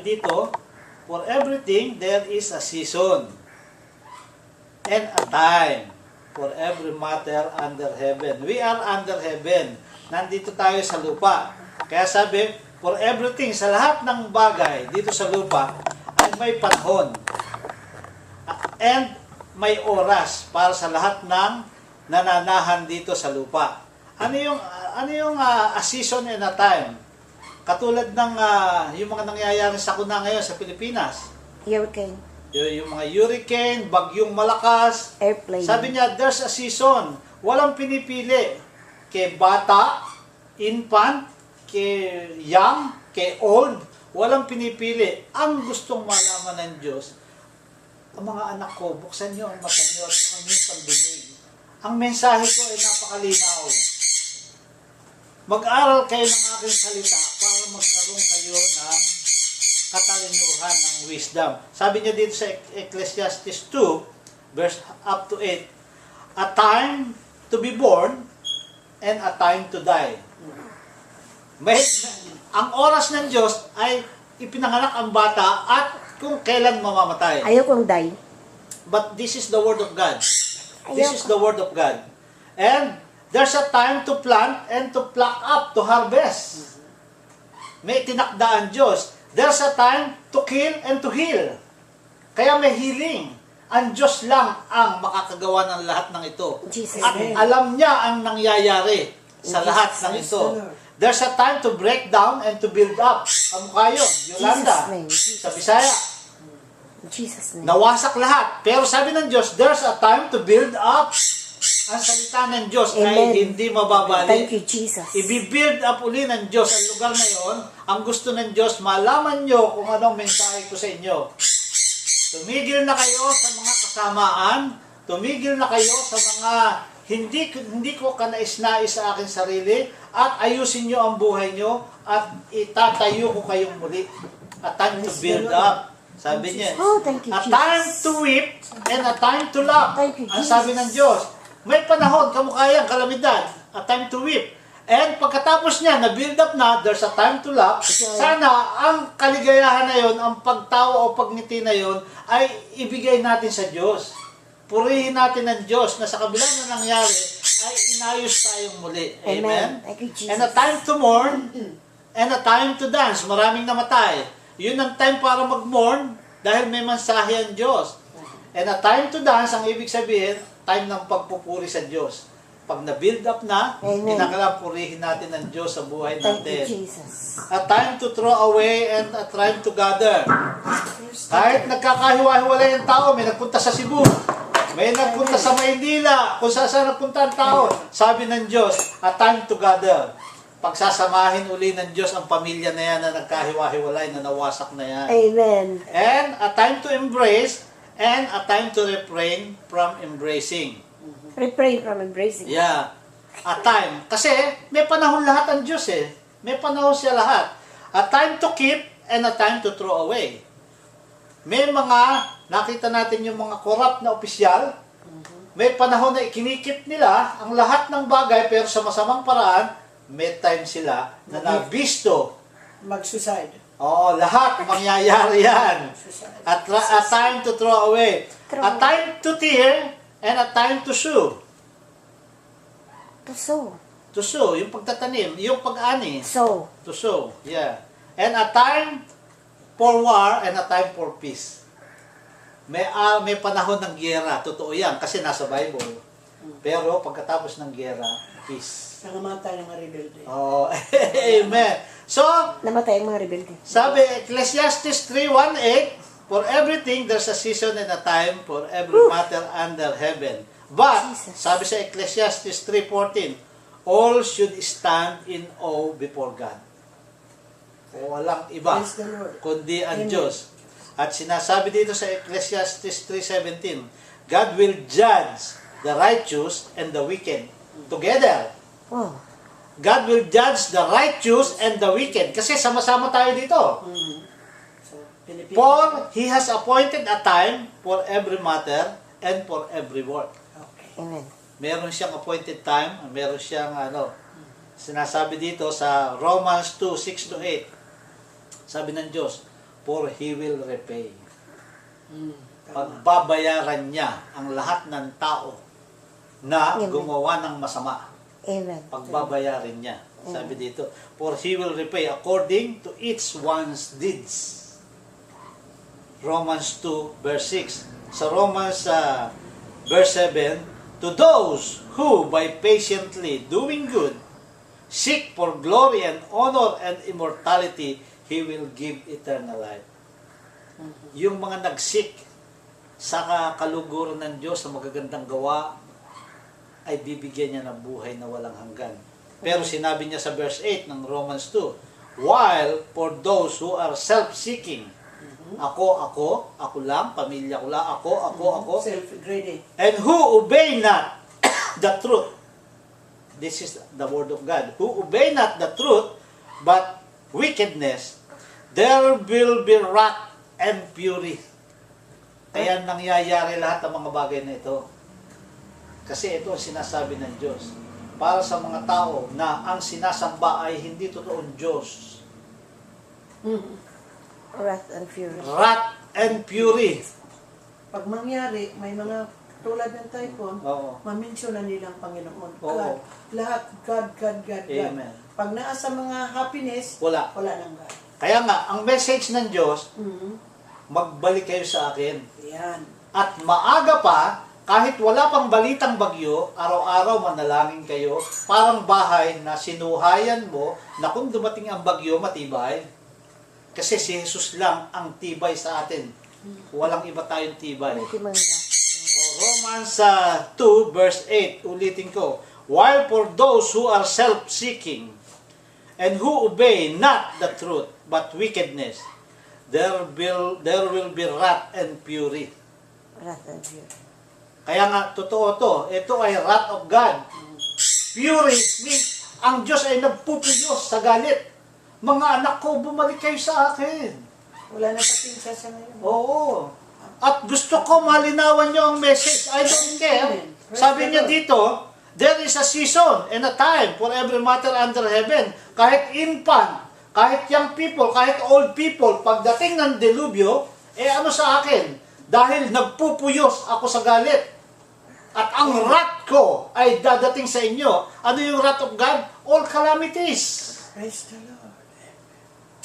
dito, for everything there is a season and a time for every matter under heaven. We are under heaven. Nandito tayo sa lupa. Kaya sabi, for everything, sa lahat ng bagay dito sa lupa, ay may panahon. And may oras para sa lahat ng nananahan dito sa lupa. Ano yung a season and a time? Katulad ng yung mga nangyayari sa kuna ngayon sa Pilipinas. Hurricane. Yung mga hurricane, bagyong malakas. Airplane. Sabi niya, there's a season. Walang pinipili. Kay bata, infant, kay young, kay old. Walang pinipili. Ang gustong malaman ng Diyos, ang mga anak ko, buksan niyo ang mata niyo at ang inyong pandinig. Ang mensahe ko ay napakalinaw. Mag-aral kayo ng aking salita para magkaroon kayo ng katalinuhan ng wisdom. Sabi niya dito sa Ecclesiastes 2, verse up to 8, a time to be born and a time to die. Ang oras ng Diyos ay ipinanganak ang bata at kung kailan mamamatay. Ayokong die. But this is the word of God. This is the word of God. And there's a time to plant and to pluck up, to harvest. May tinakdaan Diyos. There's a time to kill and to heal. Kaya may healing. Ang Diyos lang ang makakagawa ng lahat ng ito. Jesus At name. alam niya ang nangyayari sa lahat ng ito. There's a time to break down and to build up. Kamukha yun, Yolanda, Jesus name. sa Bisaya. In Jesus' name. Nawasak lahat. Pero sabi ng Diyos, there's a time to build up. Ang salita ng Diyos Amen. ay hindi mababalik. Thank you, Jesus. I-build up uli ng Diyos ang lugar na yon. Ang gusto ng Diyos, malaman nyo kung anong mensahe ko sa inyo. Tumigil na kayo sa mga kasamaan. Tumigil na kayo sa mga hindi ko kanais-nais sa aking sarili. At ayusin nyo ang buhay nyo. At itatayo ko kayong muli. A time to build up. Sabi niya, Oh, thank you, a Jesus. time to weep and a time to laugh. Thank you, Ang Jesus. sabi ng Diyos, may panahon, kamukha yan, kalamidad, a time to weep. And pagkatapos niya, na-build up na, there's a time to laugh. Sana ang kaligayahan na yon, ang pagtawa o pagngiti na yon, ay ibigay natin sa Diyos. Purihin natin ang Diyos na sa kabila na nangyari, ay inayos tayong muli. Amen? Amen. Thank you, Jesus. And a time to mourn, and a time to dance. Maraming namatay. Yun ang time para mag-mourn dahil may mensahe ang Diyos. And a time to dance, ang ibig sabihin, time ng pagpupuri sa Diyos. Pag na-build up na, Amen. kinakailangan purihin natin ang Diyos sa buhay Thank you, natin. Jesus. A time to throw away and a time to gather. Kahit nagkakahiwa-hiwalay ang tao, may nagpunta sa Cebu, may nagpunta sa Maynila, kung saan nagpunta ang tao, sabi ng Diyos, a time to gather. Pagsasamahin uli ng Diyos ang pamilya na yan na nagkahiwa-hiwalay, na nawasak na yan. Amen. And a time to embrace and a time to refrain from embracing. Refrain from embracing. Yeah. A time. Kasi may panahon lahat ang Diyos eh. May panahon siya lahat. A time to keep and a time to throw away. May mga, nakita natin yung mga corrupt na opisyal, may panahon na ikinikip nila ang lahat ng bagay pero sa masamang paraan, may time sila na nabisto. Mag-suicide. Oo, lahat mangyayari yan. A time to throw away. A time to tear and a time to sow. To sow. To sow, yung pagtatanim, yung pag-ani. Sow. To sow, yeah. And a time for war and a time for peace. May panahon ng giyera, totoo yan, kasi nasa Bible. Pero pagkatapos ng giyera, peace. Nangamatay ng mga rebelde. Oh, amen. So, Namatay ang mga rebelde. sabi, Ecclesiastes 3:18, for everything there's a season and a time for every matter under heaven. But, Jesus. sabi sa Ecclesiastes 3:14, all should stand in awe before God. Walang iba, Praise the Lord. kundi ang Amen. Diyos. At sinasabi dito sa Ecclesiastes 3:17, God will judge the righteous and the wicked together. Oh. God will judge the righteous and the wicked. Kasi sama-sama tayo dito. So, Pilipinas. For He has appointed a time for every matter and for every work. Okay. Amen. Meron siyang appointed time, meron siyang sinasabi dito sa Romans 2:6-8. Sabi ng Diyos, for He will repay. Tama. Pagbabayaran niya ang lahat ng tao na Amen. gumawa ng masama. Amen. Pagbabayarin niya. Sabi dito, for He will repay according to each one's deeds. Romans 2 verse 6. Sa Romans verse 7, to those who by patiently doing good seek for glory and honor and immortality, He will give eternal life. Yung mga nagsik sa kaluguran ng Diyos sa magagandang gawa, ay bibigyan niya ng buhay na walang hanggan. Pero sinabi niya sa verse 8 ng Romans 2, while for those who are self-seeking, ako lang, pamilya ko lang, ako, Self-greedy. and who obey not the truth. This is the word of God. Who obey not the truth, but wickedness, there will be wrath and fury. Kaya nangyayari lahat ng mga bagay na ito. Kasi ito ang sinasabi ng Diyos. Para sa mga tao na ang sinasamba ay hindi totoong Diyos. Wrath and fury. Wrath and fury. Pag mangyari, may mga tulad ng typhoon, Oo. mamensyonan nilang Panginoon. Oo. God. Lahat, God. Amen. Pag nasa mga happiness, Wala. wala nang God. Kaya nga, ang message ng Diyos, magbalik kayo sa akin. Yan. At maaga pa, kahit wala pang balitang bagyo, araw-araw manalangin kayo, parang bahay na sinuhayan mo na kung dumating ang bagyo, matibay. Kasi si Jesus lang ang tibay sa atin. Walang iba tayong tibay. Ultimang wrath. Romans 2 verse 8, ulitin ko. While for those who are self-seeking and who obey not the truth, but wickedness, there will be wrath and fury. Wrath and fury. Kaya nga, totoo to. Ito ay wrath of God. Fury means ang Diyos ay nagpupuyos sa galit. Mga anak ko, bumalik kayo sa akin. Wala na patinsya sa ngayon. Oo. At gusto ko malinawan nyo ang message. I don't care. Sabi niya dito, there is a season and a time for every matter under heaven. Kahit infant, kahit young people, kahit old people, pagdating ng delubyo, ano sa akin? Dahil nagpupuyos ako sa galit. At ang wrath ko ay dadating sa inyo. Ano yung wrath of God? All calamities. Praise the Lord.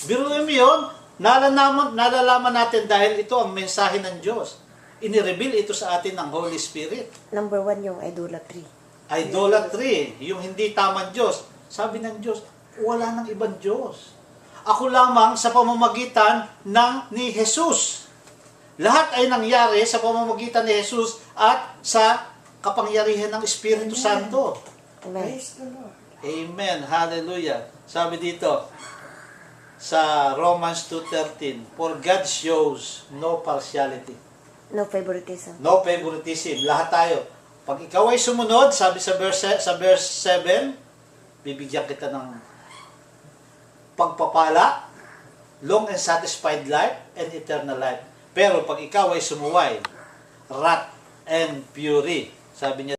Biruin mo yun, nalalaman natin dahil ito ang mensahe ng Diyos. Inireveal ito sa atin ng Holy Spirit. Number 1 yung idolatry. Idolatry, yung hindi tamang Diyos. Sabi ng Diyos, wala nang ibang Diyos. Ako lamang sa pamamagitan ni Jesus. Lahat ay nangyari sa pamamagitan ni Jesus at sa kapangyarihan ng Espiritu Santo. Amen. Praise the Lord. Amen. Hallelujah. Sabi dito sa Romans 2:13, for God shows no partiality. No favoritism. No favoritism. Lahat tayo. Pag ikaw ay sumunod, sabi sa verse 7, bibigyan kita ng pagpapala, long and satisfied life, and eternal life. Pero pag ikaw ay sumuway, wrath and fury. Sabi niya